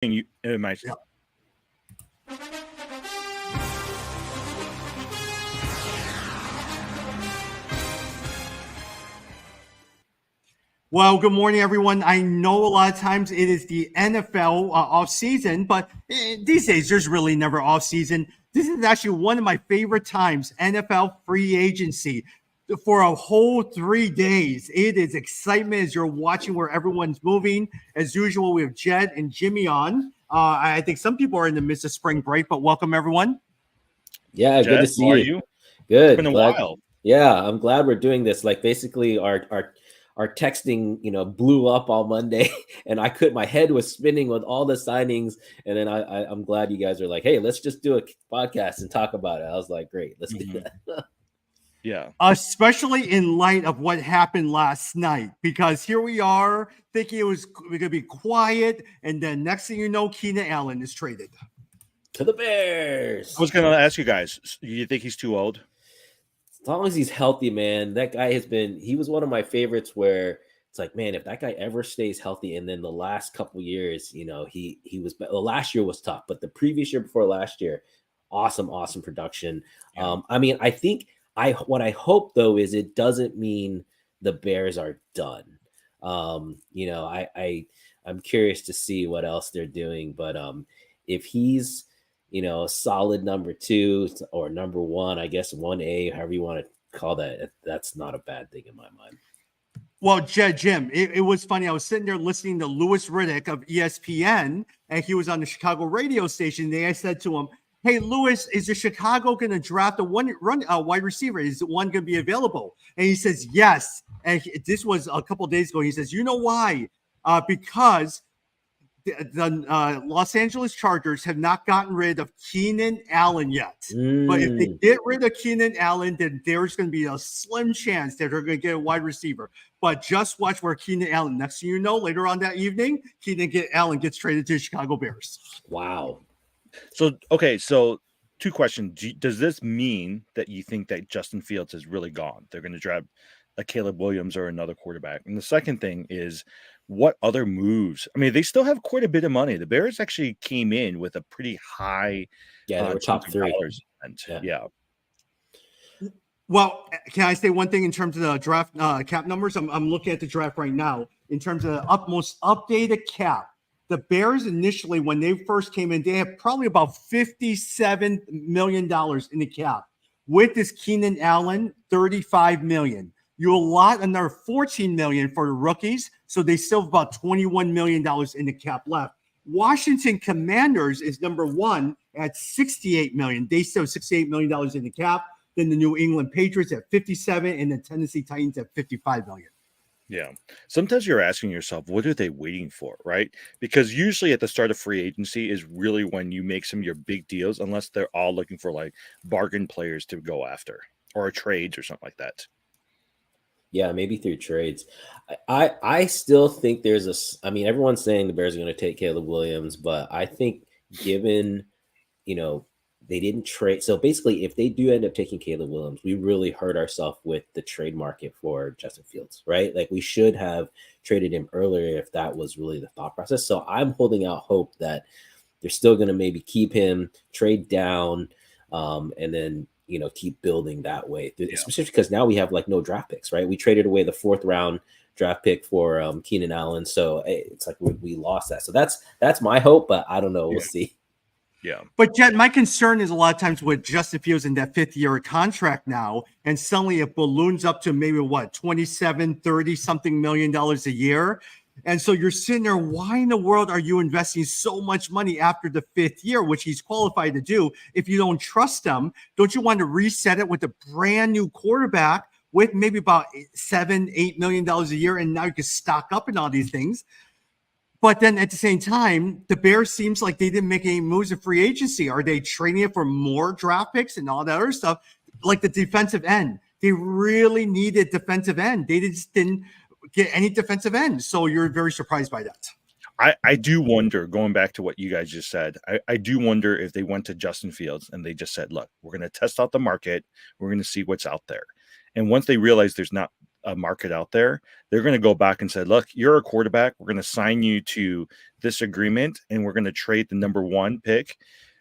You, my Yeah. Well, good morning, everyone. I know a lot of times it is the NFL off season, but these days there's really never off season. This is actually one of my favorite times, NFL free agency. For a whole 3 days, it is excitement as you're watching where everyone's moving. As usual, we have Jed and Jimmy on. I think some people are in the midst of spring break, but welcome, everyone. Yeah, Jed, good to see how are you. you? Good. It's been a while. Yeah, I'm glad we're doing this. Like basically our texting, blew up all Monday and my head was spinning with all the signings. And then I'm glad you guys are like, hey, let's just do a podcast and talk about it. I was like, great, let's do that. Yeah. Especially in light of what happened last night, because here we are thinking it was going to be quiet, and then next thing you know, Keenan Allen is traded To the Bears. I was going to ask you guys, do you think he's too old? As long as he's healthy, man, that guy he was one of my favorites where it's like, man, if that guy ever stays healthy, and then the last couple years, he was, last year was tough, but the previous year before last year, awesome production. Yeah. I think what I hope though is it doesn't mean the Bears are done. I'm curious to see what else they're doing, but if he's a solid number 2 or number 1, I guess 1A, however you want to call that, that's not a bad thing in my mind. Well, Jim, it was funny. I was sitting there listening to Louis Riddick of ESPN, and he was on the Chicago radio station. And I said to him, hey, Louis, is the Chicago going to draft a wide receiver? Is one going to be available? And he says, yes. And this was a couple of days ago. He says, you know why? Because the Los Angeles Chargers have not gotten rid of Keenan Allen yet. But if they get rid of Keenan Allen, then there's going to be a slim chance that they're going to get a wide receiver. But just watch where Keenan Allen, next thing you know, later on that evening, Allen gets traded to the Chicago Bears. Wow. So 2 questions. Does this mean that you think that Justin Fields is really gone? They're going to draft a Caleb Williams or another quarterback? And the second thing is, what other moves? I mean, they still have quite a bit of money. The Bears actually came in with a pretty high they were top 3. Yeah. Well, can I say one thing in terms of the draft cap numbers? I'm looking at the draft right now. In terms of the most updated cap, the Bears initially, when they first came in, they had probably about $57 million in the cap. With this Keenan Allen, $35 million. You allot another $14 million for the rookies, so they still have about $21 million in the cap left. Washington Commanders is number 1 at $68 million. They still have $68 million in the cap. Then the New England Patriots at 57, and the Tennessee Titans at 55 million. Yeah. Sometimes you're asking yourself, what are they waiting for, right? Because usually at the start of free agency is really when you make some of your big deals, unless they're all looking for like bargain players to go after or trades or something like that. Yeah, maybe through trades. I still think everyone's saying the Bears are going to take Caleb Williams, but I think given, they didn't trade. So basically, if they do end up taking Caleb Williams, we really hurt ourselves with the trade market for Justin Fields, right? Like we should have traded him earlier if that was really the thought process. So I'm holding out hope that they're still going to maybe keep him, trade down, and then keep building that way. Especially because now we have like no draft picks, right? We traded away the 4th round draft pick for Keenan Allen, so it's like we lost that. So that's my hope, but I don't know. We'll see. Yeah. But Jed, my concern is a lot of times with Justin Fields in that 5th year contract now, and suddenly it balloons up to maybe 27, 30 something million dollars a year. And so you're sitting there, why in the world are you investing so much money after the 5th year, which he's qualified to do? If you don't trust him, don't you want to reset it with a brand new quarterback with maybe about $7-8 million a year? And now you can stock up in all these things. But then at the same time, the Bears seems like they didn't make any moves in free agency. Are they trading it for more draft picks and all that other stuff? Like the defensive end. They really needed defensive end. They just didn't get any defensive end. So you're very surprised by that. I do wonder, going back to what you guys just said, I do wonder if they went to Justin Fields and they just said, look, we're going to test out the market. We're going to see what's out there. And once they realize there's not a market out there, they're going to go back and say, look, you're a quarterback. We're going to sign you to this agreement, and we're going to trade the number 1 pick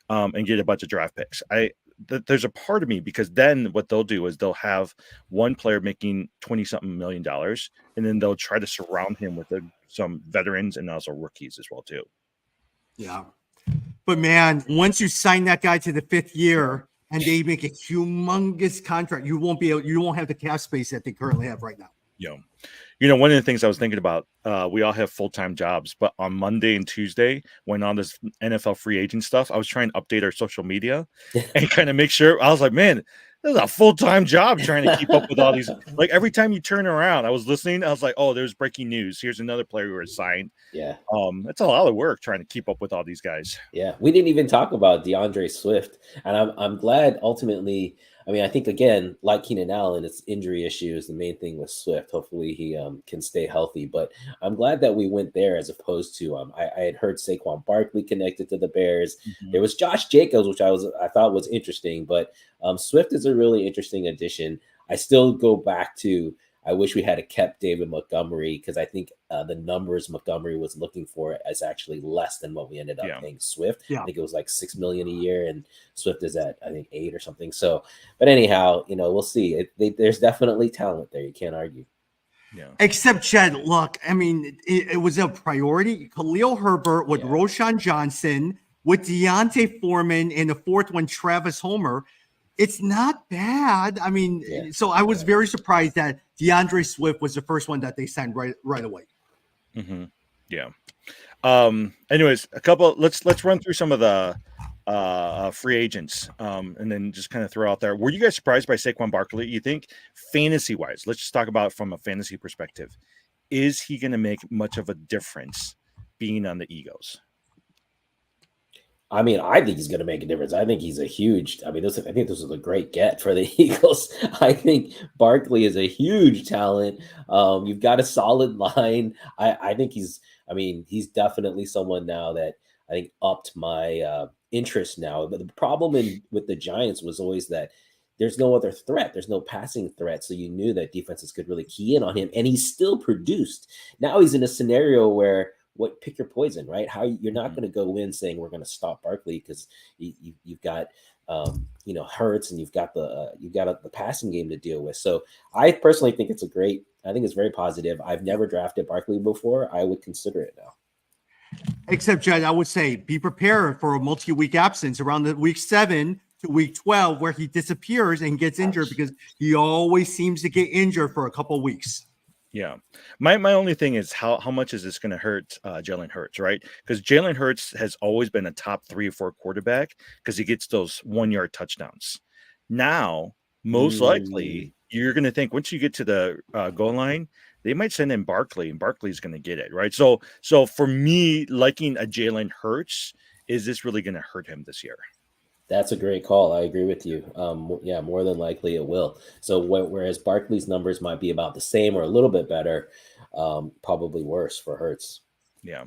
and get a bunch of draft picks. There's a part of me, because then what they'll do is they'll have one player making 20-something million dollars, and then they'll try to surround him with some veterans and also rookies as well too. Yeah. But man, once you sign that guy to the 5th year and they make a humongous contract, you won't have the cap space that they currently have right now. One of the things I was thinking about, we all have full-time jobs, but on Monday and Tuesday, when on this NFL free agent stuff, I was trying to update our social media and kind of make sure. I was like, man, this is a full-time job trying to keep up with all these. Like every time you turn around, I was listening. I was like, oh, there's breaking news. Here's another player who was signed. Yeah. It's a lot of work trying to keep up with all these guys. Yeah. We didn't even talk about DeAndre Swift. And I'm glad ultimately. I mean, I think, again, like Keenan Allen, it's injury issues. The main thing with Swift. Hopefully he can stay healthy. But I'm glad that we went there as opposed to I had heard Saquon Barkley connected to the Bears. Mm-hmm. There was Josh Jacobs, which I thought was interesting. But Swift is a really interesting addition. I still go back to I wish we had kept David Montgomery, because I think the numbers Montgomery was looking for is actually less than what we ended up paying Swift. I think it was like $6 million a year, and Swift is at I think 8 or something. So, but anyhow, we'll see. There's definitely talent there. You can't argue. Yeah. Except Jed, look, I mean, it was a priority. Khalil Herbert with Roshan Johnson, with Deontay Foreman, and the 4th one, Travis Homer. It's not bad. I mean, so I was very surprised that DeAndre Swift was the first one that they signed right away. Mm-hmm. Yeah. Anyways, let's run through some of the free agents, and then just kind of throw out there. Were you guys surprised by Saquon Barkley? You think fantasy wise? Let's just talk about it from a fantasy perspective. Is he going to make much of a difference being on the Eagles? I mean, I think he's going to make a difference. I think he's I think this is a great get for the Eagles. I think Barkley is a huge talent. You've got a solid line. I think he's definitely someone now that I think upped my interest now. But the problem with the Giants was always that there's no other threat. There's no passing threat. So you knew that defenses could really key in on him, and he still produced. Now he's in a scenario where pick your poison, right? How you're not going to go in saying we're going to stop Barkley, because you've got Hurts, and you've got the passing game to deal with. So I personally think it's very positive. I've never drafted Barkley before. I would consider it now. Except, Jed, I would say be prepared for a multi-week absence around the week 7 to week 12, where he disappears and gets injured, because he always seems to get injured for a couple of weeks. Yeah. My only thing is how much is this going to hurt Jalen Hurts, right? Because Jalen Hurts has always been a top 3 or 4 quarterback because he gets those 1-yard touchdowns. Now, most likely, you're going to think once you get to the goal line, they might send in Barkley, and Barkley's going to get it, right? So for me, liking a Jalen Hurts, is this really going to hurt him this year? That's a great call. I agree with you. More than likely it will. So whereas Barkley's numbers might be about the same or a little bit better, probably worse for Hurts. Yeah.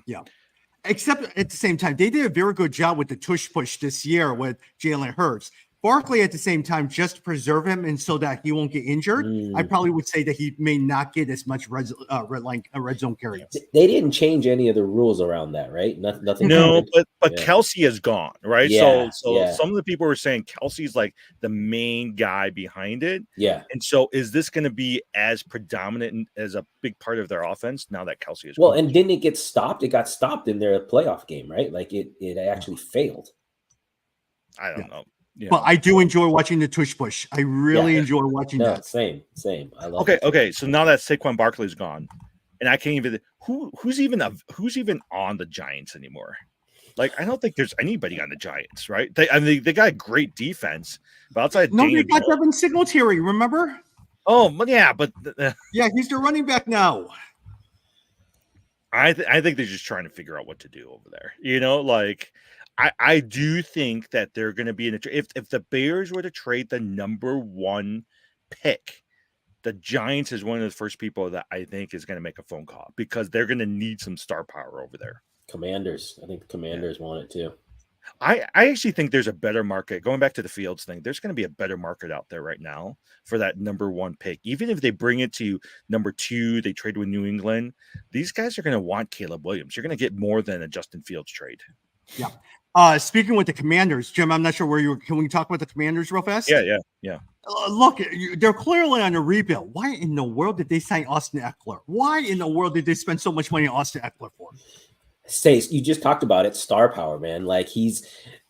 Except at the same time, they did a very good job with the tush push this year with Jalen Hurts. Barkley, at the same time, just to preserve him and so that he won't get injured, I probably would say that he may not get as much red zone carries. They didn't change any of the rules around that, right? Nothing. No, but Kelsey is gone, right? So some of the people were saying Kelsey's like the main guy behind it. Yeah. And so is this going to be as predominant as a big part of their offense now that Kelsey is gone? And didn't it get stopped? It got stopped in their playoff game, right? Like it actually failed. I don't know. Yeah. But I do enjoy watching the tush push. I really enjoy watching that. Same. I love it. Okay. So now that Saquon Barkley's gone, and I can't even who's even on the Giants anymore. Like, I don't think there's anybody on the Giants, right? They got a great defense, but outside they got Devin Singletary. Remember? Oh, yeah, but yeah, he's the running back now. I think they're just trying to figure out what to do over there. I do think that they're going to be if the Bears were to trade the number 1 pick, the Giants is one of the first people that I think is going to make a phone call, because they're going to need some star power over there. Commanders. I think the Commanders want it too. I actually think there's a better market. Going back to the Fields thing, there's going to be a better market out there right now for that number 1 pick. Even if they bring it to number 2, they trade with New England. These guys are going to want Caleb Williams. You're going to get more than a Justin Fields trade. Yeah. Speaking with the Commanders, Jim, I'm not sure where you were. Can we talk about the Commanders real fast? Yeah. Look, they're clearly on a rebuild. Why in the world did they sign Austin Eckler? Why in the world did they spend so much money on Austin Eckler for? Stace, you just talked about it, star power, man. Like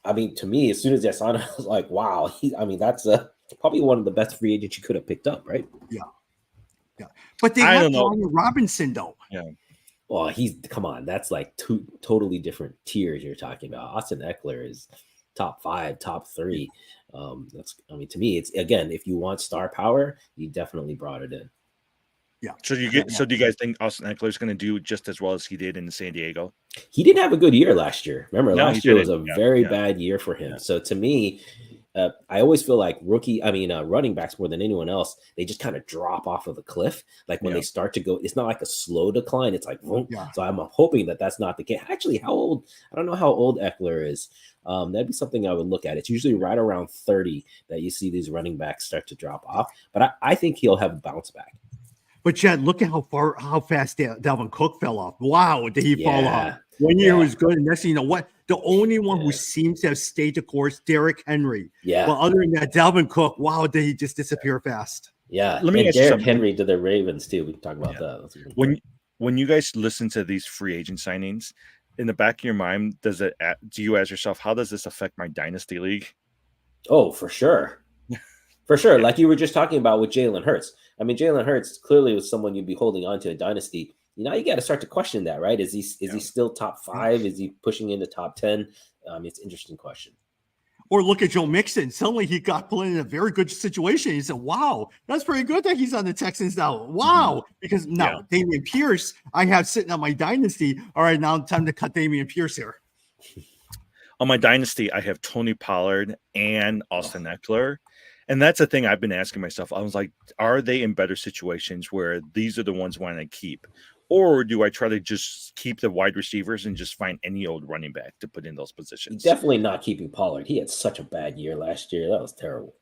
I mean, to me, as soon as I saw him, I was like, wow. That's probably one of the best free agents you could have picked up, right? Yeah. But they have Brian Robinson, though. Yeah. Well, come on. That's like 2 totally different tiers you're talking about. Austin Eckler is top 5, top 3. To me, it's, again, if you want star power, you definitely brought it in. Yeah. So do you guys think Austin Eckler is going to do just as well as he did in San Diego? He didn't have a good year last year. Remember, last year was a very bad year for him. Yeah. So to me, I always feel like running backs more than anyone else, they just kind of drop off of the cliff. Like when they start to go, it's not like a slow decline. It's like, so I'm hoping that that's not the case. Actually, I don't know how old Eckler is. That'd be something I would look at. It's usually right around 30 that you see these running backs start to drop off. But I think he'll have a bounce back. But Chad, look at how fast Dalvin Cook fell off. Wow, did he fall off? 1 year was good, and next thing you know, what? The only one who seems to have stayed the course, Derrick Henry. Yeah. But other than that, Dalvin Cook, wow, did he just disappear fast? Yeah. Let me ask you Derrick something. Henry to the Ravens too. We can talk about that. When you guys listen to these free agent signings, in the back of your mind, do you ask yourself, how does this affect my dynasty league? Oh, for sure. For sure. Like you were just talking about with Jalen Hurts. I mean, Jalen Hurts clearly was someone you'd be holding on to in dynasty. You got to start to question that, right? Is he still top 5? Is he pushing into top 10? It's an interesting question. Or look at Joe Mixon. Suddenly he got put in a very good situation. He said, wow, that's pretty good that he's on the Texans now. Wow. Because now Dameon Pierce, I have sitting on my dynasty. All right, now time to cut Dameon Pierce here. On my dynasty, I have Tony Pollard and Austin Eckler. And that's the thing I've been asking myself. I was like, are they in better situations where these are the ones I want to keep? Or do I try to just keep the wide receivers and just find any old running back to put in those positions? Definitely not keeping Pollard. He had such a bad year last year. That was terrible.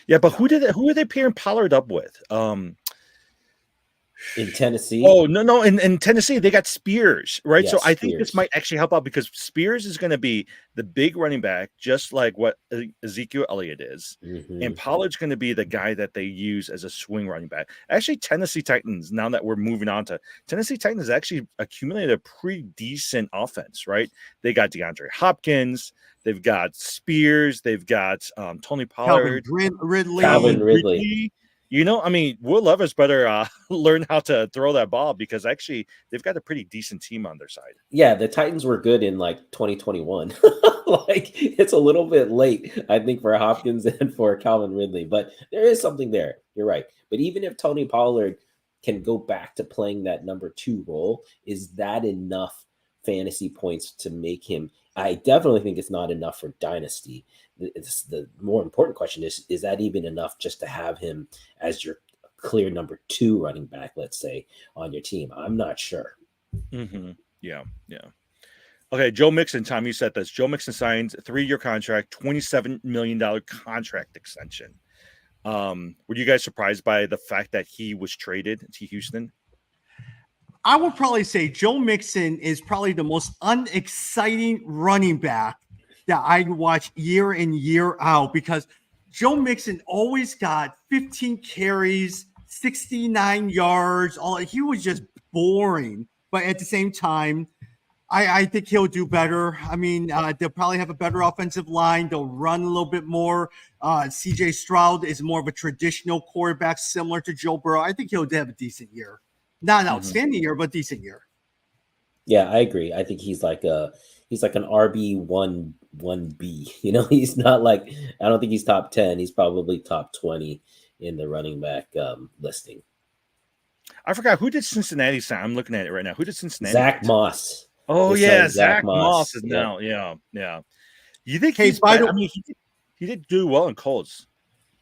Yeah, but who are they pairing Pollard up with? In Tennessee? Oh, no. In Tennessee, they got Spears, right? Yeah, so I think Spears. this might actually help out because Spears is going to be the big running back, just like what Ezekiel Elliott is. Mm-hmm. And Pollard's going to be the guy that they use as a swing running back. Actually, Tennessee Titans, now that we're moving on to Tennessee Titans, actually accumulated a pretty decent offense, right? They got DeAndre Hopkins. They've got Spears. They've got Tony Pollard. Calvin Ridley. Will Levis better learn how to throw that ball because actually they've got a pretty decent team on their side. Yeah, the Titans were good in like 2021. Like it's a little bit late, I think, for Hopkins and for Calvin Ridley, but there is something there. You're right. But even if Tony Pollard can go back to playing that number 2 role, is that enough fantasy points to make him? I definitely think it's not enough for dynasty. The more important question is that even enough just to have him as your clear number 2 running back, let's say, on your team? I'm not sure. Mm-hmm. Yeah. Okay, Joe Mixon, Tom, you said this. Joe Mixon signs a 3-year contract, $27 million contract extension. Were you guys surprised by the fact that he was traded to Houston? I would probably say Joe Mixon is probably the most unexciting running back that I watch year in, year out, because Joe Mixon always got 15 carries, 69 yards. He was just boring. But at the same time, I think he'll do better. I mean, they'll probably have a better offensive line. They'll run a little bit more. CJ Stroud is more of a traditional quarterback, similar to Joe Burrow. I think he'll have a decent year. Not an outstanding year, but decent year. Yeah, I agree. I think he's like an RB 1B. He's not like, I don't think he's top 10. He's probably top 20 in the running back listing. I forgot who did Cincinnati sign. I'm looking at it right now. Who did Cincinnati? Zach Moss. Oh yeah, Zach Moss is now. Yeah. You think he did do well in Colts.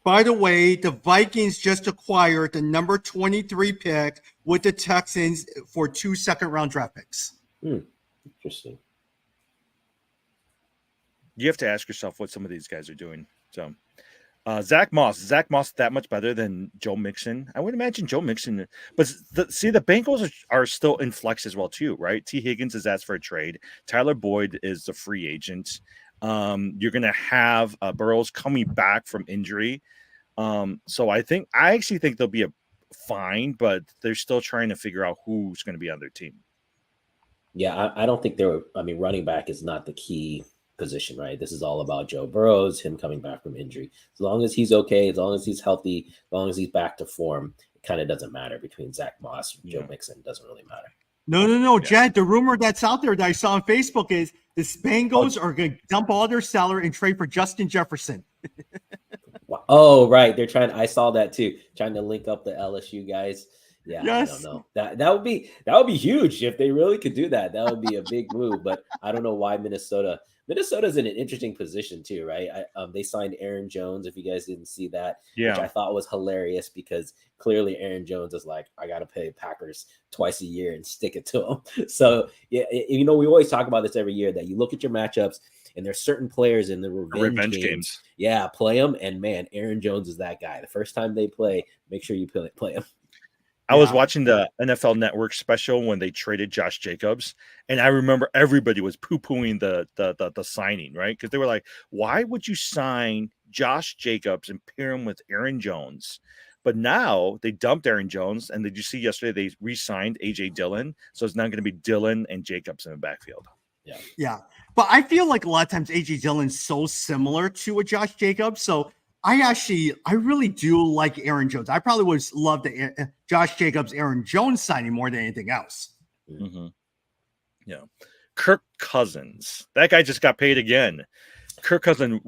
By the way, the Vikings just acquired the number 23 pick with the Texans for 2 second-round draft picks. Interesting. You have to ask yourself what some of these guys are doing. So, Zach Moss. Is Zach Moss that much better than Joe Mixon? I would imagine Joe Mixon, but the Bengals are still in flux as well too, right? T. Higgins is asked for a trade. Tyler Boyd is the free agent. You're going to have Burrows coming back from injury. So I actually think they'll be fine, but they're still trying to figure out who's going to be on their team. Yeah, I don't think running back is not the key position, right? This is all about Joe Burrows, him coming back from injury. As long as he's okay, as long as he's healthy, as long as he's back to form, it kind of doesn't matter between Zach Moss and Joe Mixon. It doesn't really matter. No, Jed. The rumor that's out there that I saw on Facebook is the Bengals are going to dump all their salary and trade for Justin Jefferson. Oh, right. I saw that too. Trying to link up the LSU guys. Yeah, yes. I don't know. That would be huge if they really could do that. That would be a big move. But I don't know why Minnesota's in an interesting position too, right? They signed Aaron Jones. If you guys didn't see that, which I thought was hilarious because clearly Aaron Jones is like, I got to pay Packers twice a year and stick it to them. So yeah, we always talk about this every year that you look at your matchups. And there's certain players in the revenge games. Yeah, play them. And man, Aaron Jones is that guy. The first time they play, make sure you play him. I was watching the NFL Network special when they traded Josh Jacobs, and I remember everybody was poo-pooing the signing, right? Because they were like, "Why would you sign Josh Jacobs and pair him with Aaron Jones?" But now they dumped Aaron Jones, and did you see yesterday they re-signed AJ Dillon? So it's now going to be Dillon and Jacobs in the backfield. Yeah. But I feel like a lot of times AJ Dillon's so similar to a Josh Jacobs. So I really do like Aaron Jones. I probably would love the Josh Jacobs, Aaron Jones signing more than anything else. Mm-hmm. Yeah. Kirk Cousins. That guy just got paid again. Kirk Cousins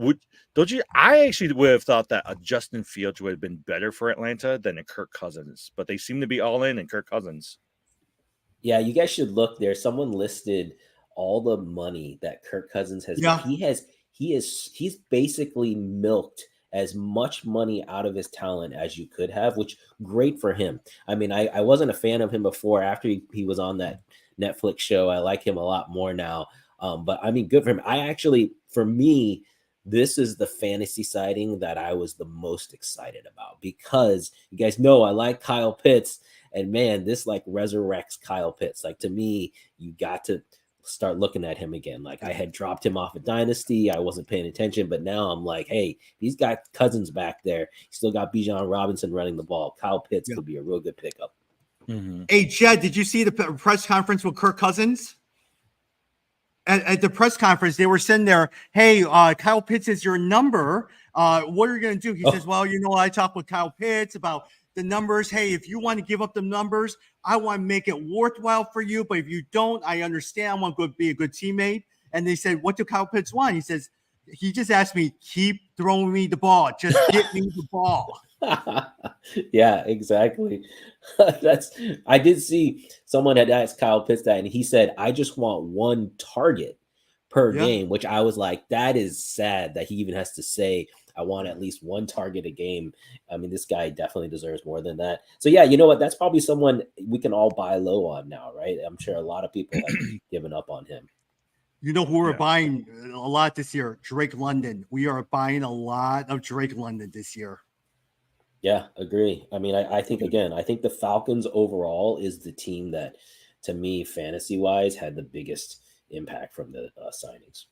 I actually would have thought that a Justin Fields would have been better for Atlanta than a Kirk Cousins, but they seem to be all in Kirk Cousins. Yeah, you guys should look there. Someone listed all the money that Kirk Cousins has. Yeah. He's basically milked as much money out of his talent as you could have, which great for him. I mean, I wasn't a fan of him before. After he was on that Netflix show, I like him a lot more now. But I mean, good for him. For me, this is the fantasy sighting that I was the most excited about because you guys know I like Kyle Pitts, and man, this like resurrects Kyle Pitts. Like to me, you got to start looking at him again. Like I had dropped him off a dynasty. I wasn't paying attention, but now I'm like, hey, he's got Cousins back there. He's still got Bijan Robinson running the ball. Kyle Pitts could be a real good pickup. Mm-hmm. Hey, Jed, did you see the press conference with Kirk Cousins? At the press conference, they were sitting there, hey, Kyle Pitts is your number. What are you going to do? He says, well, I talked with Kyle Pitts about the numbers. Hey, if you want to give up the numbers, I want to make it worthwhile for you. But if you don't, I understand. I want to be a good teammate. And they said, what do Kyle Pitts want? He says, he just asked me, keep throwing me the ball. Just get me the ball. Yeah, exactly. I did see someone had asked Kyle Pitts that, and he said, I just want one target per game, which I was like, that is sad that he even has to say, I want at least one target a game. I mean, this guy definitely deserves more than that. So yeah, you know what? That's probably someone we can all buy low on now, right? I'm sure a lot of people have given up on him. You know who we're buying a lot this year? Drake London. We are buying a lot of Drake London this year. Yeah, agree. I mean, I think the Falcons overall is the team that, to me, fantasy-wise, had the biggest impact from the signings.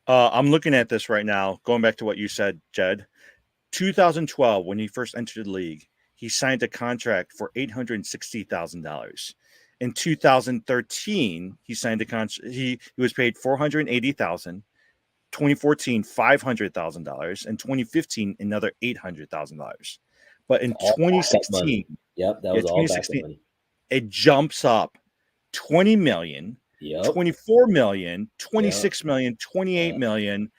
I'm looking at this right now, going back to what you said, Jed. 2012, when he first entered the league, he signed a contract for $860,000. In 2013, he signed a contract. He was paid $480,000. 2014, $500,000. In 2015, another $800,000. But in 2016, that was all 2016, money. It jumps up $20 million. Yep. 24 million, 26 million, 28 million.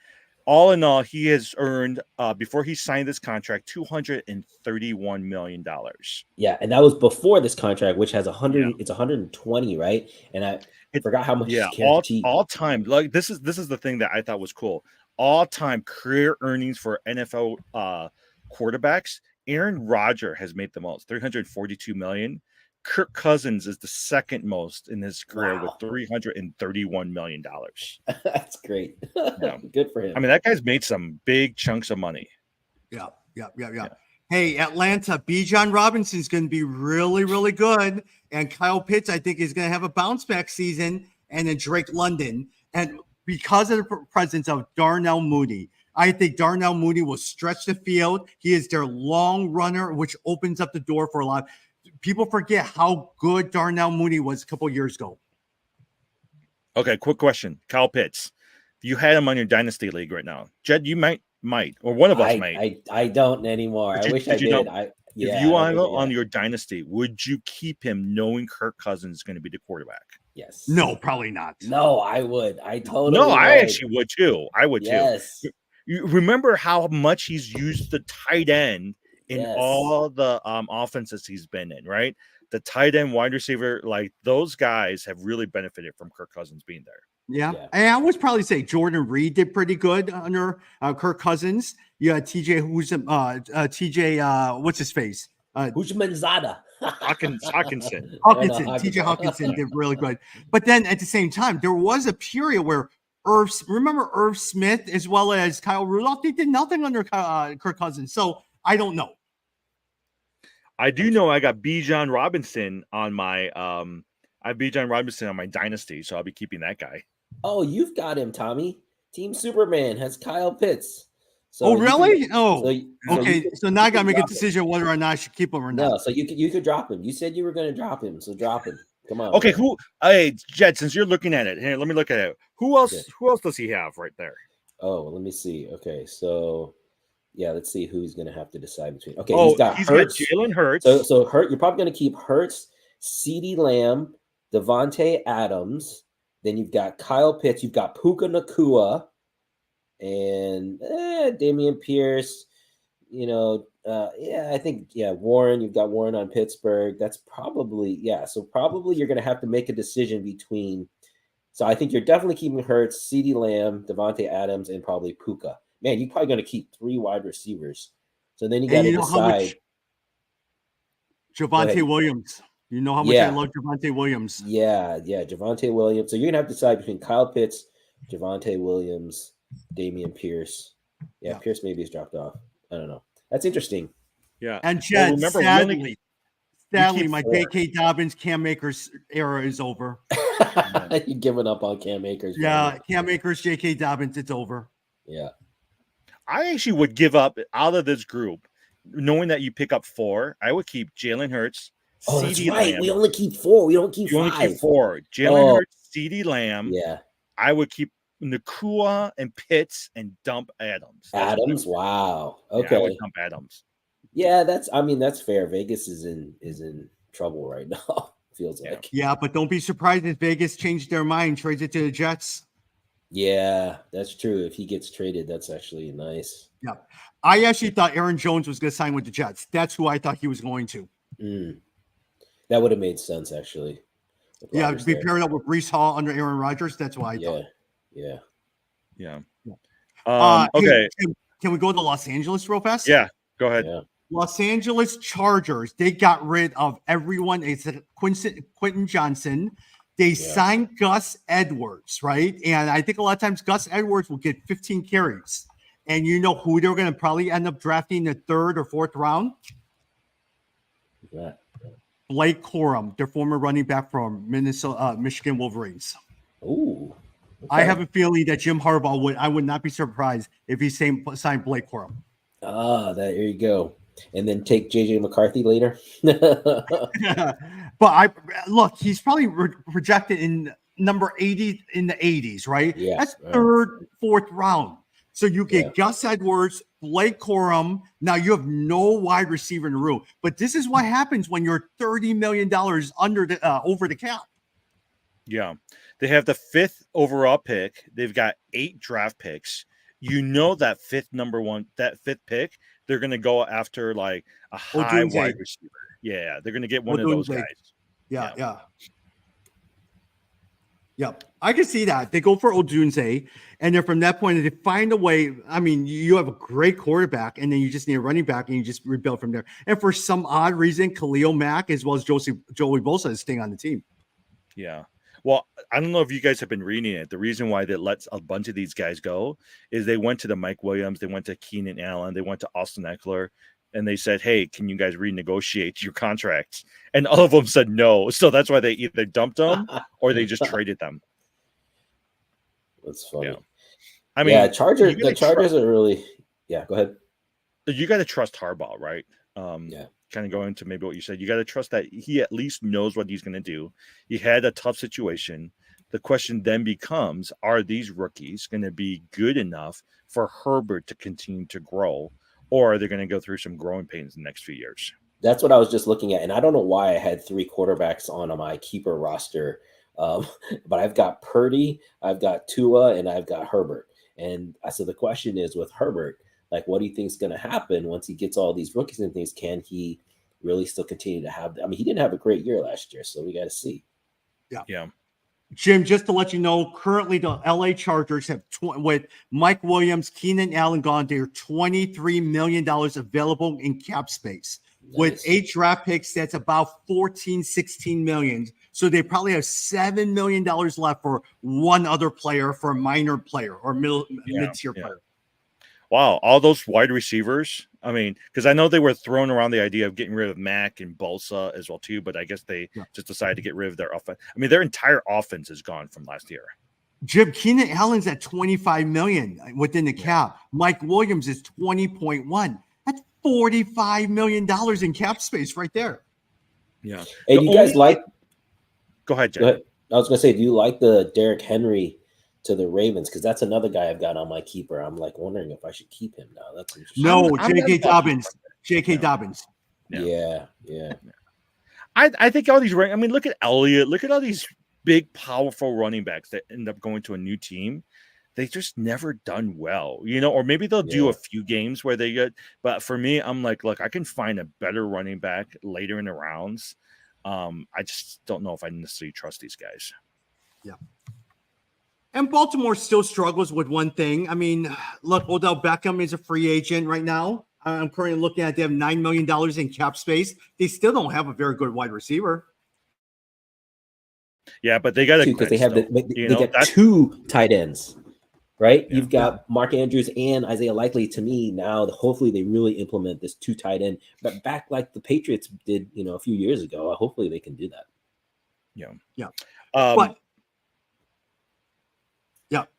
All in all, he has earned before he signed this contract $231 million. Yeah, and that was before this contract, which has 100. It's 120, right? And I forgot how much. Yeah, all time. Like this is the thing that I thought was cool. All time career earnings for NFL quarterbacks. Aaron Rodgers has made the most, $342 million. Kirk Cousins is the second most in his career Wow. with $331 million. That's great. Yeah. Good for him. I mean, that guy's made some big chunks of money. Yeah. Yeah. Hey, Atlanta, Bijan Robinson's going to be really, really good. And Kyle Pitts, I think, is going to have a bounce back season. And then Drake London. And because of the presence of Darnell Mooney, I think Darnell Mooney will stretch the field. He is their long runner, which opens up the door for a lot. People forget how good Darnell Mooney was a couple years ago. Okay, quick question. Kyle Pitts. You had him on your dynasty league right now. Jed, you might, or one of us might. I don't anymore. Did I you- wish did I you did. know- Yeah, if you I want to don't go think I on did. your dynasty, would you keep him knowing Kirk Cousins is going to be the quarterback? Yes. No, probably not. No, I would. I totally No, I would. actually would too. I would too. Yes. You remember how much he's used the tight end in Yes. all the offenses he's been in, right? The tight end, wide receiver, like those guys have really benefited from Kirk Cousins being there. Yeah. And I would probably say Jordan Reed did pretty good under Kirk Cousins. You had TJ, what's his face? Hujmanzada. Hawkinson. Hawkinson. TJ Hawkinson did really good. But then at the same time, there was a period where remember Irv Smith as well as Kyle Rudolph, they did nothing under Kirk Cousins. So I don't know. I do know I got Bijan Robinson on my I have Bijan Robinson on my dynasty, so I'll be keeping that guy. Oh, you've got him, Tommy. Team Superman has Kyle Pitts. So Oh, you really? can- Oh, so you okay. can- So now I you got to can make a drop him. decision whether or not I should keep him or not. No, so you could drop him. You said you were going to drop him, so drop him. Come on. Okay, man. hey, Jed, since you're looking at it, here, let me look at it. Who else Okay. does he have right there? Oh, let me see. Okay, so yeah, let's see who he's going to have to decide between. Okay, Oh, he's got Hurts. Jalen Hurts. So Hurt, you're probably going to keep Hurts, CeeDee Lamb, Devontae Adams. Then you've got Kyle Pitts. You've got Puka Nakua, and Damian Pierce. I think Warren. You've got Warren on Pittsburgh. That's probably So probably you're going to have to make a decision between. So I think you're definitely keeping Hurts, CeeDee Lamb, Devontae Adams, and probably Puka. Man, you're probably going to keep 3 wide receivers. So then you got to you know how much decide. Javonte ahead. Williams. You know how much I love Javonte Williams. Yeah, Javonte Williams. So you're gonna have to decide between Kyle Pitts, Javonte Williams, Damian Pierce. Yeah, Pierce maybe is dropped off. I don't know. That's interesting. Yeah. And Jed, remember, sadly, keep my 4. J.K. Dobbins, Cam Akers era is over. You're giving up on Cam Akers. Yeah, man. Cam Akers, J.K. Dobbins, it's over. Yeah. I actually would give up out of this group, knowing that you pick up 4. I would keep Jalen Hurts. Oh, that's CeeDee right. Lamb. We only keep 4. We don't keep You 5. only keep 4. Jalen Hurts, CeeDee Lamb. Yeah. I would keep Nakua and Pitts and dump Adams. Adams. Wow. Yeah, I Okay. would dump Adams. Yeah, that's fair. Vegas is in trouble right now. Feels Yeah. like. Yeah, but don't be surprised if Vegas changed their mind, trades it to the Jets. Yeah, that's true. If he gets traded, that's actually nice. Yeah. I actually thought Aaron Jones was going to sign with the Jets. That's who I thought he was going to. That would have made sense, actually. with Yeah, Rodgers to be there. paired up with Brees Hall under Aaron Rodgers. That's why I thought. Yeah. Yeah. Hey, Okay. can we go to Los Angeles real fast? Yeah. Go ahead. Yeah. Los Angeles Chargers, they got rid of everyone except Quentin Johnson. They signed Gus Edwards, right? And I think a lot of times Gus Edwards will get 15 carries. And you know who they're going to probably end up drafting in the 3rd or 4th round? Yeah. Blake Corum, their former running back from Michigan Wolverines. Ooh. I okay. have a feeling that Jim Harbaugh I would not be surprised if he signed Blake Corum. There you go. And then take JJ McCarthy later. But he's probably projected in number 80 in the 80s, right? Yeah, That's right. 3rd, 4th round. So you get Yeah. Gus Edwards, Blake Corum. Now you have no wide receiver in the room. But this is what happens when you're $30 million over the cap. Yeah. They have the 5th overall pick. They've got 8 draft picks. You know that 5th pick, they're going to go after like a high Odunze. wide receiver. Yeah, they're going to get one of those Odunze. guys. Yeah. Yep, I can see that. They go for Odunze, and then from that point, they find a way. I mean, you have a great quarterback, and then you just need a running back, and you just rebuild from there. And for some odd reason, Khalil Mack as well as Joey Bosa is staying on the team. Yeah. Well, I don't know if you guys have been reading it. The reason why they let a bunch of these guys go is they went to the Mike Williams, they went to Keenan Allen, they went to Austin Eckler, and they said, "Hey, can you guys renegotiate your contracts?" And all of them said no. So that's why they either dumped them or they just traded them. That's funny. Yeah. I mean, yeah, the Chargers are really. Yeah, go ahead. You got to trust Harbaugh, right? Yeah. Kind of going to maybe what you said. You got to trust that he at least knows what he's going to do. He had a tough situation. The question then becomes, are these rookies going to be good enough for Herbert to continue to grow, or are they going to go through some growing pains in the next few years? That's what I was just looking at. And I don't know why I had 3 quarterbacks on my keeper roster. But I've got Purdy, I've got Tua, and I've got Herbert. And so the question is with Herbert, like, what do you think is going to happen once he gets all these rookies and things? Can he really still continue to have? I mean, he didn't have a great year last year, so we got to see. Yeah. Jim, just to let you know, currently the LA Chargers have with Mike Williams, Keenan Allen gone, they're $23 million available in cap space. Nice. With 8 draft picks, that's about 16 million. So they probably have $7 million left for one other player, for a minor player or mid-tier player. Wow, all those wide receivers. I mean, because I know they were throwing around the idea of getting rid of Mack and Bosa as well too, but I guess they just decided to get rid of their offense. I mean, their entire offense is gone from last year. Jim, Keenan Allen's at 25 million within the cap. Mike Williams is 20.1. That's $45 million in cap space right there. Yeah. Hey, do you guys like? Go ahead, Jay. Go ahead. I was gonna say, do you like the Derrick Henry to the Ravens? Because that's another guy I've got on my keeper. I'm like wondering if I should keep him now. That's interesting. No, J.K. Dobbins. J.K. Dobbins. Yeah. I think all these. I mean, look at Elliott. Look at all these big, powerful running backs that end up going to a new team. They just never done well, or maybe they'll do a few games where they get. But for me, I'm like, look, I can find a better running back later in the rounds. I just don't know if I necessarily trust these guys. Yeah. And Baltimore still struggles with one thing. I mean, look, Odell Beckham is a free agent right now. I'm currently looking at they have $9 million in cap space. They still don't have a very good wide receiver. Yeah, but they got because they have they got 2 tight ends, right? Yeah. You've got Mark Andrews and Isaiah Likely. To me now, hopefully they really implement this 2 tight end, but back like the Patriots did, a few years ago. Hopefully they can do that.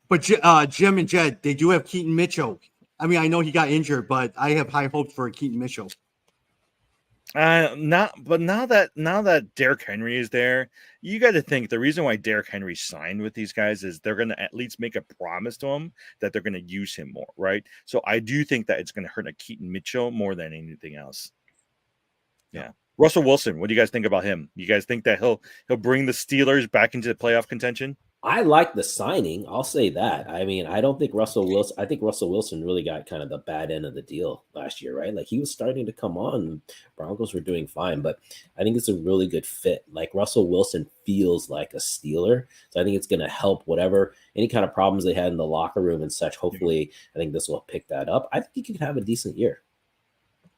But Jim and Jed, they do have Keaton Mitchell. I mean, I know he got injured, but I have high hopes for Keaton Mitchell. Now that Derrick Henry is there, you got to think the reason why Derrick Henry signed with these guys is they're going to at least make a promise to him that they're going to use him more, right? So I do think that it's going to hurt a Keaton Mitchell more than anything else. Yeah. Russell Wilson, what do you guys think about him? You guys think that he'll bring the Steelers back into the playoff contention? I like the signing. I'll say that. I mean, I think Russell Wilson really got kind of the bad end of the deal last year, right? Like he was starting to come on. Broncos were doing fine, but I think it's a really good fit. Like Russell Wilson feels like a Steeler. So I think it's going to help any kind of problems they had in the locker room and such. Hopefully, I think this will pick that up. I think he could have a decent year.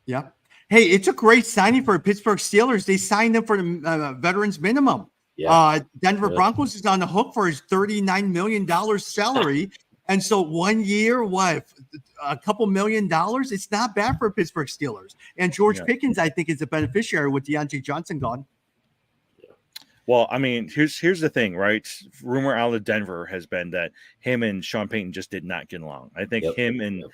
Yeah. Hey, it's a great signing for Pittsburgh Steelers. They signed him for the veterans minimum. Yeah. Denver Broncos is on the hook for his $39 million salary. And so 1 year, a couple $1 million? It's not bad for Pittsburgh Steelers. And George Pickens, I think, is a beneficiary with Deontay Johnson gone. Well, I mean, here's the thing, right? Rumor out of Denver has been that him and Sean Payton just did not get along. I think him and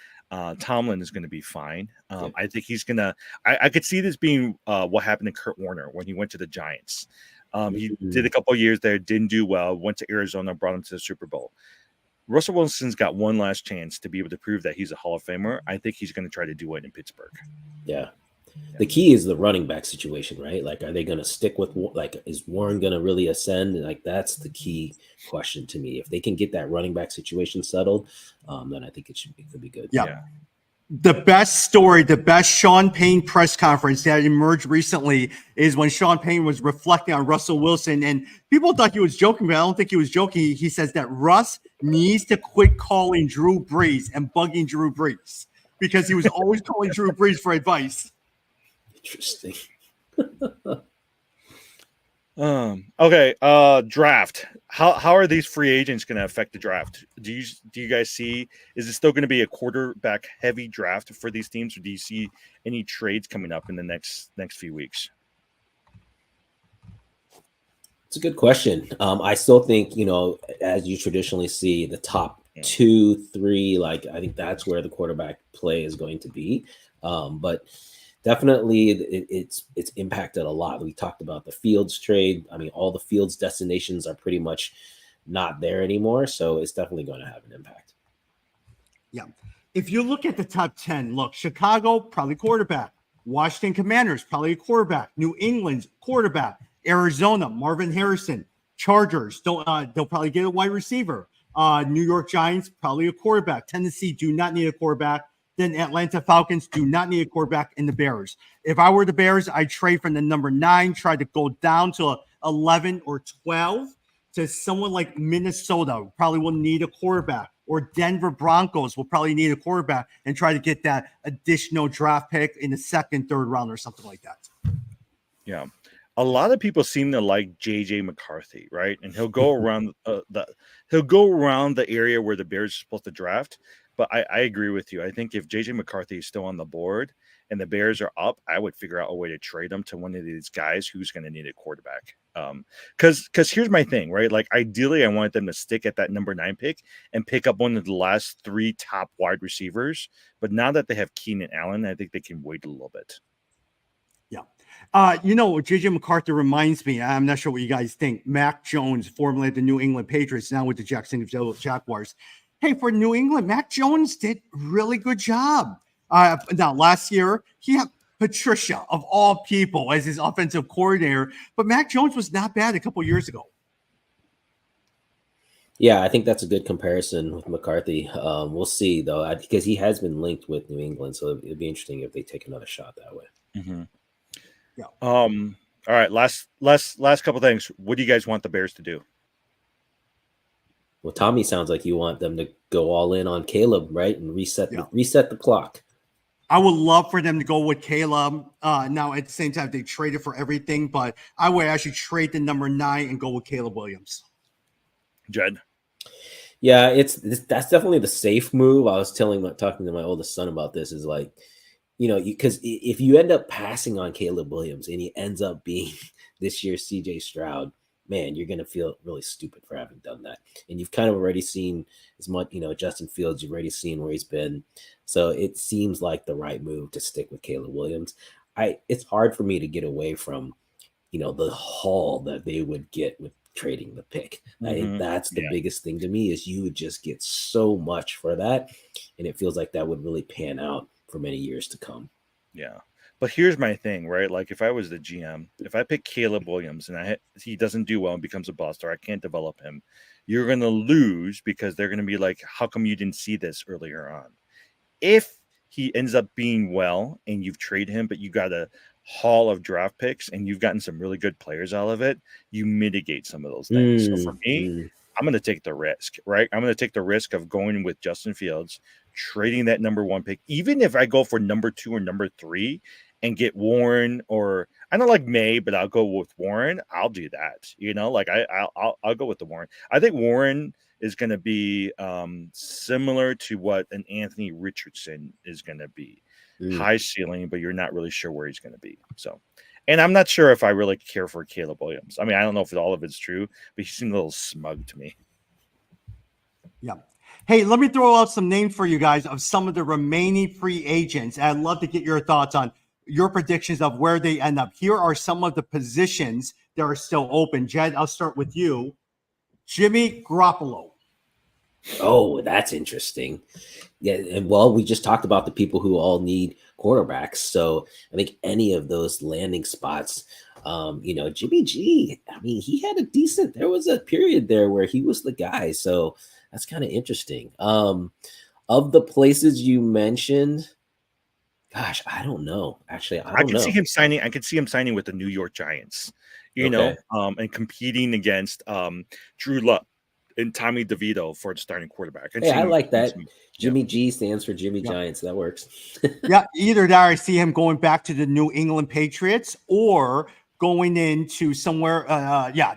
Tomlin is going to be fine. I think he's going to – I could see this being what happened to Kurt Warner when he went to the Giants. He did a couple of years there, didn't do well, went to Arizona, brought him to the Super Bowl. Russell Wilson's got one last chance to be able to prove that he's a Hall of Famer. I think he's going to try to do it in Pittsburgh. Yeah. The key is the running back situation, right? Like, are they going to stick with, is Warren going to really ascend? Like, that's the key question to me. If they can get that running back situation settled, then I think it could be good. Yeah. The best story, the best Sean Payne press conference that emerged recently is when Sean Payne was reflecting on Russell Wilson, and people thought he was joking, but I don't think he was joking. He says that Russ needs to quit calling Drew Brees and bugging Drew Brees because he was always calling Drew Brees for advice. Interesting. Okay. Draft. How are these free agents going to affect the draft? Do you guys see? Is it still going to be a quarterback heavy draft for these teams, or do you see any trades coming up in the next few weeks? It's a good question. I still think, as you traditionally see, the top 2, 3, like I think that's where the quarterback play is going to be. But definitely it's impacted a lot. We talked about the Fields trade. I mean, all the Fields destinations are pretty much not there anymore. So it's definitely going to have an impact. Yeah. If you look at the top 10, look, Chicago, probably quarterback. Washington Commanders, probably a quarterback. New England's quarterback. Arizona, Marvin Harrison. Chargers, they'll probably get a wide receiver. New York Giants, probably a quarterback. Tennessee do not need a quarterback. Then Atlanta Falcons do not need a quarterback, in the Bears. If I were the Bears, I'd trade from the number 9, try to go down to 11 or 12 to someone like Minnesota, probably will need a quarterback, or Denver Broncos will probably need a quarterback and try to get that additional draft pick in the 2nd, 3rd round or something like that. Yeah. A lot of people seem to like JJ McCarthy, right? And he'll go around the area where the Bears are supposed to draft. But I agree with you. I think if JJ McCarthy is still on the board and the Bears are up, I would figure out a way to trade him to one of these guys who's going to need a quarterback. Because here's my thing, right? Like ideally, I wanted them to stick at that number 9 pick and pick up one of the last 3 top wide receivers. But now that they have Keenan Allen, I think they can wait a little bit. Yeah. JJ McCarthy reminds me, I'm not sure what you guys think, Mac Jones, formerly the New England Patriots, now with the Jacksonville Jaguars. Hey, for New England, Mac Jones did really good job. Now, last year, he had Patricia, of all people, as his offensive coordinator, but Mac Jones was not bad a couple years ago. Yeah, I think that's a good comparison with McCarthy. We'll see, though, because he has been linked with New England, so it'd be interesting if they take another shot that way. Mm-hmm. Yeah. All right. Last couple things. What do you guys want the Bears to do? Well, Tommy, sounds like you want them to go all in on Caleb, right, and reset the clock. I would love for them to go with Caleb. Now, at the same time, they traded for everything, but I would actually trade the number 9 and go with Caleb Williams. Jed? Yeah, that's definitely the safe move. I was talking to my oldest son about this. Is like, because if you end up passing on Caleb Williams and he ends up being this year's CJ Stroud, man, you're going to feel really stupid for having done that. And you've kind of already seen as much, Justin Fields, you've already seen where he's been. So it seems like the right move to stick with Caleb Williams. It's hard for me to get away from, the haul that they would get with trading the pick. I think that's the biggest thing to me, is you would just get so much for that. And it feels like that would really pan out for many years to come. Yeah. But here's my thing, right? Like if I was the GM, if I pick Caleb Williams and he doesn't do well and becomes a bust, or I can't develop him, you're going to lose, because they're going to be like, how come you didn't see this earlier on? If he ends up being well and you've traded him, but you got a haul of draft picks and you've gotten some really good players out of it, you mitigate some of those things. So for me, I'm going to take the risk, right? I'm going to take the risk of going with Justin Fields, trading that number 1 pick, even if I go for number 2 or number 3 and get Warren, or I don't like May, but I'll go with Warren. I'll do that. I'll go with the Warren. I think Warren is going to be similar to what an Anthony Richardson is going to be. High ceiling, but you're not really sure where he's going to be. So, and I'm not sure if I really care for Caleb Williams. I mean, I don't know if all of it's true, but he seemed a little smug to me. Yeah. Hey, let me throw out some names for you guys of some of the remaining free agents. I'd love to get your thoughts on your predictions of where they end up. Here are some of the positions that are still open. Jed, I'll start with you. Jimmy Garoppolo. Oh, that's interesting. Yeah, and well, we just talked about the people who all need quarterbacks. So I think any of those landing spots, Jimmy G, I mean, there was a period there where he was the guy. So that's kind of interesting. Of the places you mentioned, Gosh, I don't know. Actually, I I don't could see know. him signing. I could see him signing with the New York Giants, Okay. and competing against Drew Luck and Tommy DeVito for the starting quarterback. I can Hey, see I him like doing that. some- yeah. Jimmy G stands for Jimmy Yeah. Giants. That works. Yeah, either that or I see him going back to the New England Patriots or going into somewhere.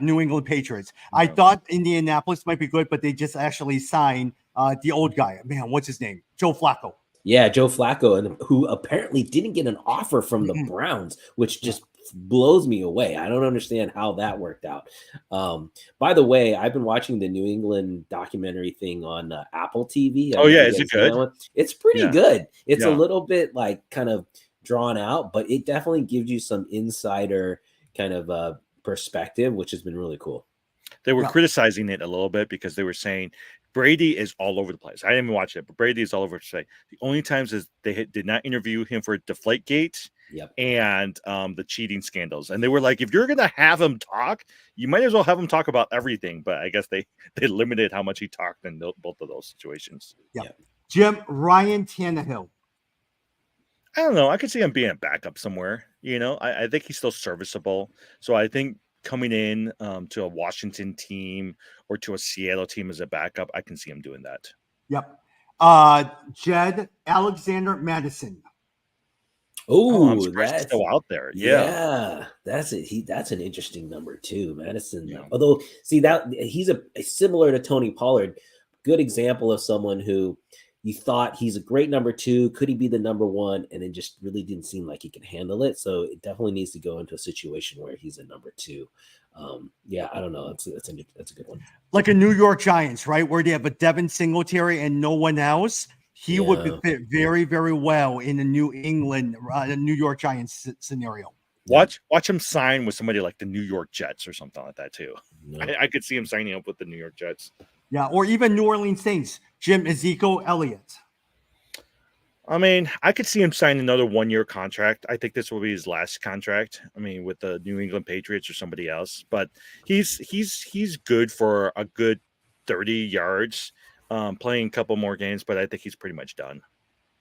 New England Patriots. I Yeah. thought Indianapolis might be good, but they just actually signed the old guy. Man, what's his name? Joe Flacco. Yeah, Joe Flacco, and who apparently didn't get an offer from the Mhm. Browns, which Yeah. just blows me away. I don't understand how that worked out. By the way, I've been watching the New England documentary thing on Apple TV. I Oh don't know if yeah, you is it guys seen that good? one. It's pretty Yeah. good. It's a Yeah. little bit like kind of drawn out, but it definitely gives you some insider kind of perspective, which has been really cool. They were Yeah. criticizing it a little bit because they were saying Brady is all over the place. I didn't even watch it, but Brady is all over the place. The only times is did not interview him for Deflategate Yep. and the cheating scandals. And they were like, if you're gonna have him talk, you might as well have him talk about everything. But I guess they limited how much he talked in both of those situations. Jim Ryan Tannehill. I don't know. I could see him being a backup somewhere. I think he's still serviceable. So I think coming in to a Washington team or to a Seattle team as a backup, I can see him doing that. Yep. Jed Alexander Madison. Oh, I'm Oh, surprised he's that's still out there. Yeah. that's it. That's an interesting number too, Madison. Yeah. Although, see that he's a similar to Tony Pollard, good example of someone who you thought he's a great number two. Could he be the number one? And it just really didn't seem like he could handle it. So it definitely needs to go into a situation where he's a number two. I don't know. That's a good one. Like a New York Giants, right? Where they have a Devin Singletary and no one else. He would Yeah. fit very, very well in the New York Giants scenario. Watch him sign with somebody like the New York Jets or something like that too. No. I could see him signing up with the New York Jets. Yeah, or even New Orleans Saints. Jim Ezekiel Elliott. I mean, I could see him sign another 1-year contract. I think this will be his last contract. I mean, with the New England Patriots or somebody else. But he's good for a good 30 yards, playing a couple more games. But I think he's pretty much done.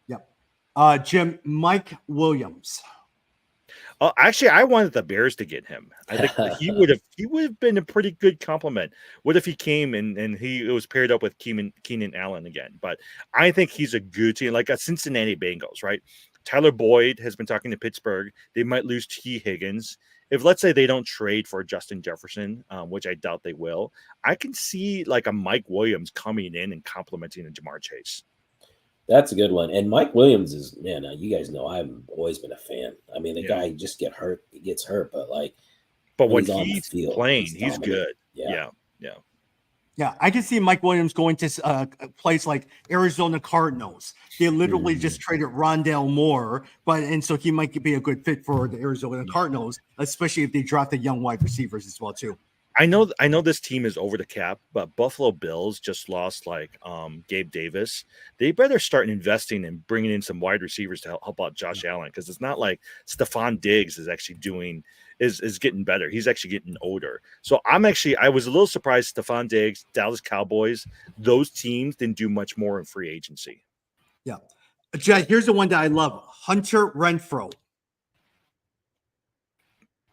Yep. Jim Mike Williams. Actually, I wanted the Bears to get him. I think that he would have been a pretty good compliment. What if he came and he was paired up with Keenan Allen again? But I think he's a good team, like a Cincinnati Bengals, right? Tyler Boyd has been talking to Pittsburgh. They might lose T. Higgins. If let's say they don't trade for Justin Jefferson, which I doubt they will, I can see like a Mike Williams coming in and complimenting a Jamar Chase. That's a good one. And Mike Williams is, man, you guys know I've always been a fan. I mean, the Yeah. guy just gets hurt, But when when he's on the he's field, playing, he's he's dominant. good. Yeah. Yeah, I can see Mike Williams going to a place like Arizona Cardinals. They literally just traded Rondale Moore, and so he might be a good fit for the Arizona Cardinals, especially if they draft the young wide receivers as well too. I know this team is over the cap, but Buffalo Bills just lost Gabe Davis. They better start investing and bringing in some wide receivers to help out Josh Allen, because it's not like Stephon Diggs is actually is getting better. He's actually getting older. So I was a little surprised Stephon Diggs, Dallas Cowboys, those teams didn't do much more in free agency. Yeah. Jed, here's the one that I love. Hunter Renfrow.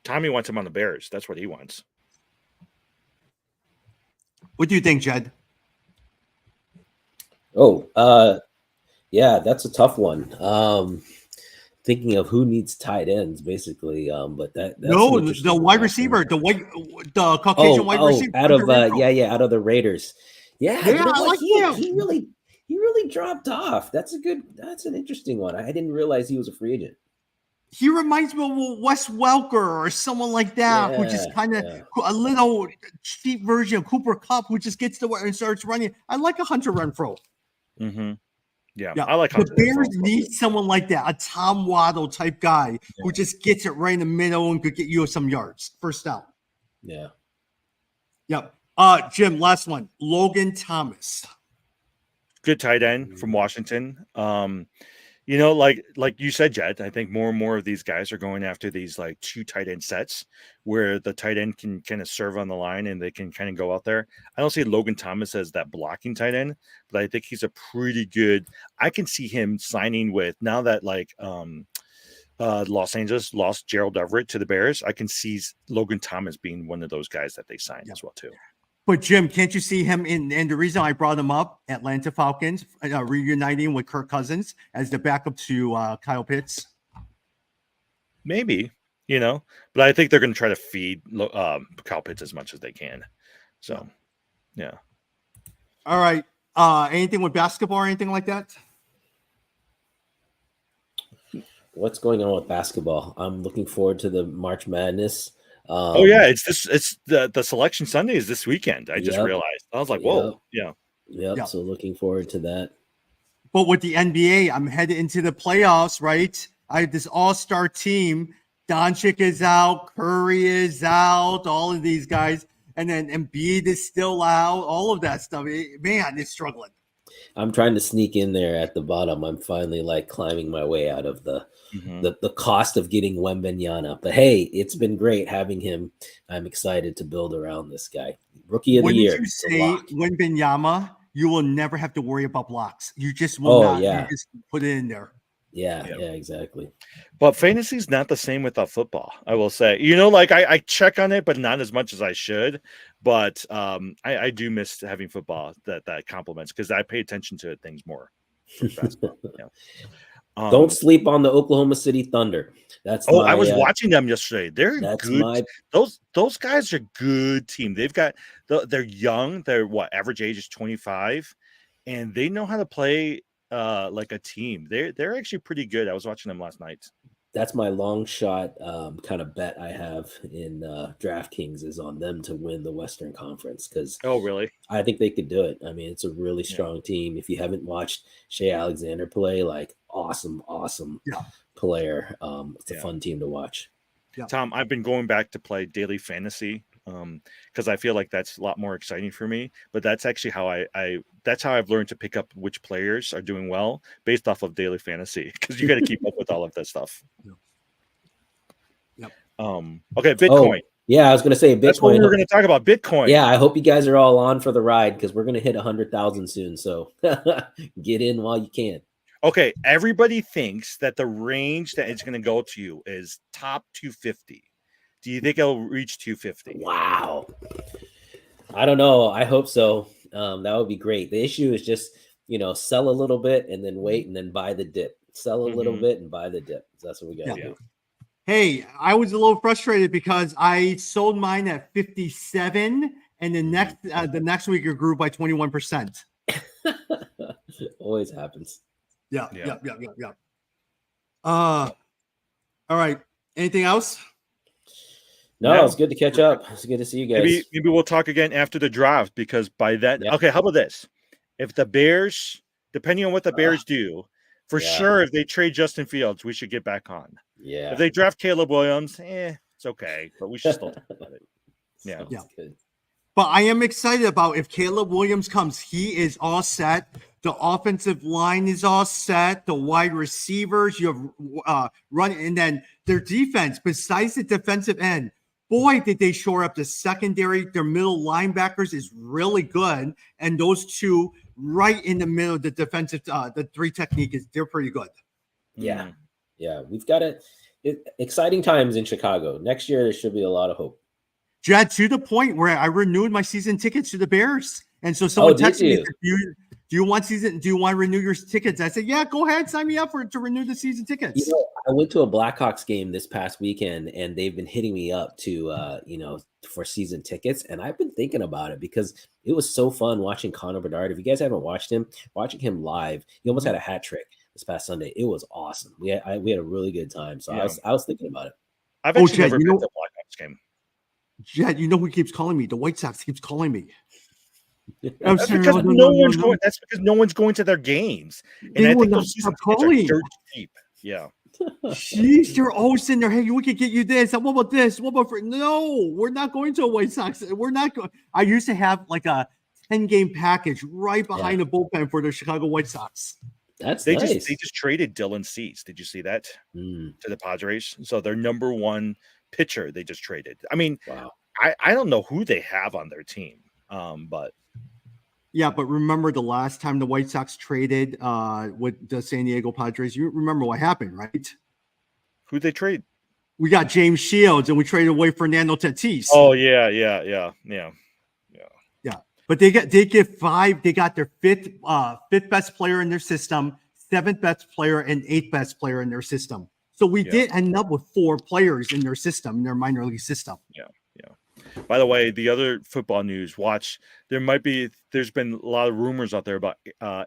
Tommy wants him on the Bears. That's what he wants. What do you think, Jed? Yeah, that's a tough one. Thinking of who needs tight ends, basically. But that's No, an the interesting wide one. receiver, the Caucasian wide receiver. out of Hunter Renfrow. out of the Raiders. Yeah, Yeah, I like him. He really dropped off. That's an interesting one. I didn't realize he was a free agent. He reminds me of Wes Welker or someone like that, who just kind of a little cheap version of Cooper Kupp, who just gets to where and starts running. I like a Hunter Renfrow. Mm-hmm. Yeah, Yeah, I like the Hunter Bears Renfrow. need someone like that, a Tom Waddle type guy who just gets it right in the middle and could get you some yards, first down. Yeah. Yep. Jim, last one. Logan Thomas. Good tight end from Washington. like you said, Jed, I think more and more of these guys are going after these like 2 tight end sets where the tight end can kind of serve on the line and they can kind of go out there. I don't see Logan Thomas as that blocking tight end, but I think he's a pretty good. I can see him signing with now that Los Angeles lost Gerald Everett to the Bears. I can see Logan Thomas being one of those guys that they signed as well too. But Jim, can't you see him in? And the reason I brought him up, Atlanta Falcons reuniting with Kirk Cousins as the backup to Kyle Pitts. Maybe, but I think they're going to try to feed Kyle Pitts as much as they can. So, yeah. All right. Anything with basketball or anything like that? What's going on with basketball? I'm looking forward to the March Madness. It's the Selection Sunday is this weekend. I just realized. I was like, whoa, Yep. So looking forward to that. But with the NBA, I'm headed into the playoffs, right? I have this all-star team. Doncic is out, Curry is out, all of these guys, and then Embiid is still out. All of that stuff, it's struggling. I'm trying to sneak in there at the bottom. I'm finally like climbing my way out of the cost of getting Wembanyama. But hey, it's been great having him. I'm excited to build around this guy. Rookie of the year. When you say Wembanyama, you will never have to worry about blocks. You just will not. Yeah. You just put it in there. Yeah, exactly. But fantasy's not the same without football, I will say. I check on it, but not as much as I should. But I do miss having football that complements because I pay attention to things more. Don't sleep on the Oklahoma City Thunder. I was watching them yesterday. They're good. Those guys are a good team. They're young. They're average age is 25, and they know how to play like a team. They're actually pretty good. I was watching them last night. That's my long shot kind of bet I have in DraftKings is on them to win the Western Conference because really? I think they could do it. I mean, it's a really strong team. If you haven't watched Shea Alexander play, like awesome player. It's a fun team to watch. Yeah. Tom, I've been going back to play daily fantasy because I feel like that's a lot more exciting for me. But that's actually how that's how I've learned to pick up which players are doing well based off of daily fantasy because you got to keep up with all of that stuff. Yep. Okay, Bitcoin. Yeah, I was going to say Bitcoin. That's what we were going to talk about. Bitcoin. Yeah, I hope you guys are all on for the ride because we're going to hit 100,000 soon. So get in while you can. Okay, everybody thinks that the range that it's going to go to is top 250. Do you think it'll reach 250? Wow. I don't know. I hope so. That would be great. The issue is just, sell a little bit and then wait and then buy the dip. Sell a little bit and buy the dip. That's what we got to do. Hey, I was a little frustrated because I sold mine at 57 and the next week it grew by 21%. Always happens. Yeah. All right. Anything else? No, it's good to catch up. It's good to see you guys. Maybe we'll talk again after the draft because by then, okay, how about this? If the Bears, depending on what the Bears do, for sure, if they trade Justin Fields, we should get back on. Yeah. If they draft Caleb Williams, it's okay, but we should still talk about it. Yeah. Good. But I am excited about if Caleb Williams comes, he is all set. The offensive line is all set. The wide receivers, you have run, and then their defense, besides the defensive end, boy, did they shore up the secondary. Their middle linebackers is really good. And those two right in the middle of the defensive, the three technique they're pretty good. Yeah. Yeah. We've got exciting times in Chicago. Next year, there should be a lot of hope. Jed, to the point where I renewed my season tickets to the Bears. And so someone texted me, do you want to renew your tickets? I said, yeah, go ahead. Sign me up to renew the season tickets. I went to a Blackhawks game this past weekend and they've been hitting me up to, for season tickets. And I've been thinking about it because it was so fun watching Connor Bedard. If you guys haven't watched him, watching him live, he almost had a hat trick this past Sunday. It was awesome. We had a really good time. So I was thinking about it. I've actually never been to a Blackhawks game. Jed, you know who keeps calling me? The White Sox keeps calling me. That's because no one's going to their games. And I think those season tickets are dirt cheap. Yeah. Jeez, you're always sitting there. Hey, we could get you this. What about this? No, we're not going to a White Sox. We're not going. I used to have like a 10-game package right behind the bullpen for the Chicago White Sox. That's They nice. just traded Dylan Cease. Did you see that Mm, to the Padres? So their number one pitcher they just traded. I mean, wow. I don't know who they have on their team, but Yeah, but remember the last time the White Sox traded with the San Diego Padres? You remember what happened, right? who they trade? We got James Shields and we traded away Fernando Tatis. Oh yeah. Yeah, but they get five. They got their fifth best player in their system, seventh best player, and eighth best player in their system. So we Yeah. did end up with 4 players in their system, in their minor league system. By the way, the other football news. Watch. There's been a lot of rumors out there about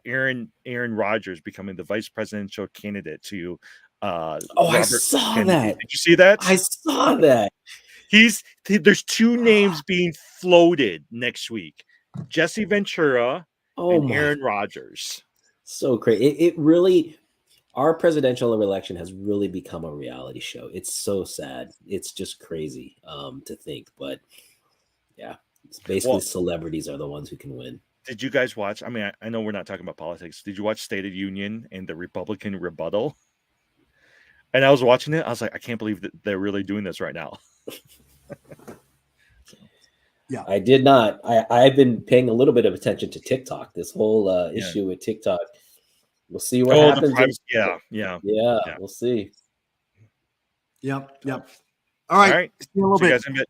Aaron Rodgers becoming the vice presidential candidate to. I Robert saw Kennedy. that. Did you see that? I saw that. There's 2 names being floated next week: Jesse Ventura Oh and my, Aaron Rodgers. so crazy. It really, our presidential election has really become a reality show. It's so sad. It's just crazy to think, but yeah, it's basically Well- celebrities are the ones who can win. Did you guys watch? I mean, I know we're not talking about politics. Did you watch State of Union and the Republican rebuttal? And I was watching it. I was like, I can't believe that they're really doing this right now. I did not. I've been paying a little bit of attention to TikTok. This whole issue with TikTok. We'll see what happens. Yeah. Yeah, we'll see. Yep. All All right. right. See you in a little See you bit. guys in a bit.